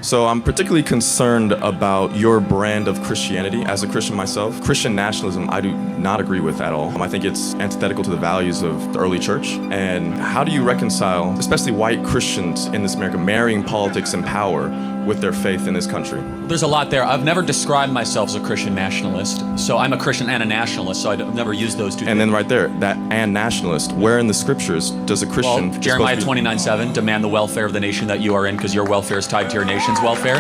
So I'm particularly concerned about your brand of Christianity. As a Christian myself, Christian nationalism I do not agree with at all. I think it's antithetical to the values of the early church. And how do you reconcile, especially white Christians in this America, marrying politics and power with their faith in this country? There's a lot there. I've never described myself as a Christian nationalist. So I'm a Christian and a nationalist, so I've never used those two. And then right there, that and nationalist, where in the scriptures does a Christian... Well, Jeremiah 29:7, demand the welfare of the nation that you are in because your welfare is tied to your nation's welfare.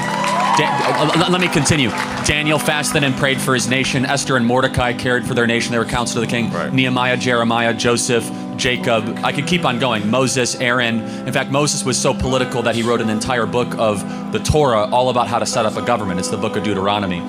Let me continue. Daniel fasted and prayed for his nation. Esther and Mordecai cared for their nation. They were counsel to the king. Right. Nehemiah, Jeremiah, Joseph, Jacob. I could keep on going. Moses, Aaron. In fact, Moses was so political that he wrote an entire book of the Torah all about how to set up a government. It's the book of Deuteronomy.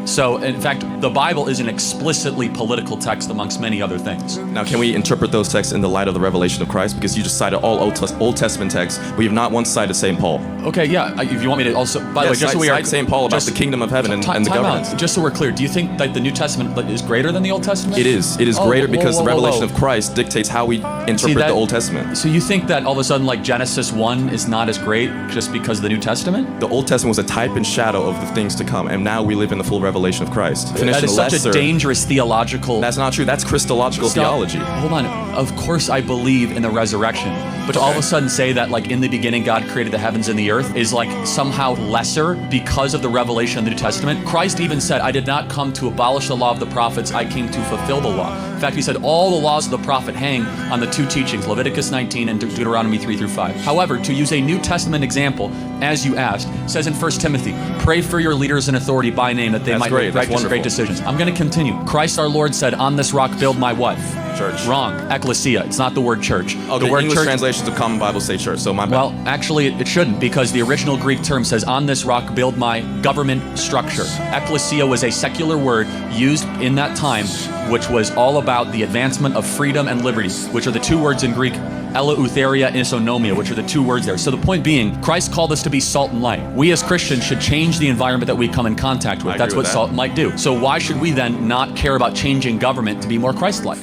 So, in fact, the Bible is an explicitly political text amongst many other things. Now, can we interpret those texts in the light of the revelation of Christ? Because you just cited all Old Testament texts, but you have not once cited St. Paul. Okay, yeah. If you want me to also, by the way, just so we are cite St. Paul about the kingdom of heaven and the government. Just so we're clear, do you think that the New Testament is greater than the Old Testament? It is. It is greater because the revelation of Christ dictates how we interpret the Old Testament. So you think that all of a sudden, like Genesis 1 is not as great just because of the New Testament? The Old Testament was a type and shadow of the things to come, and now we live in the full revelation of Christ. That is such a dangerous theological... That's not true. That's Christological theology. Hold on. Of course I believe in the resurrection. But to all of a sudden say that, like, in the beginning God created the heavens and the earth is, like, somehow lesser because of the revelation of the New Testament. Christ even said, I did not come to abolish the law of the prophets. I came to fulfill the law. In fact, he said all the laws of the prophet hang on the two teachings, Leviticus 19 and Deuteronomy 3-5. However, to use a New Testament example, as you asked, it says in 1 Timothy, pray for your leaders and authority by name that they might make great decisions. I'm going to continue. Christ our Lord said, on this rock build my what? Church. Wrong. Ecclesia. It's not the word church. Okay, the word English church, translations of Common Bible say church, so my bad. Well, actually, it shouldn't, because the original Greek term says, on this rock build my government structure. Ecclesia was a secular word used in that time, which was all about the advancement of freedom and liberty, which are the two words in Greek, eleutheria and isonomia, which are the two words there. So the point being, Christ called us to be salt and light. We as Christians should change the environment that we come in contact with. That's what salt and light do. So why should we then not care about changing government to be more Christ-like?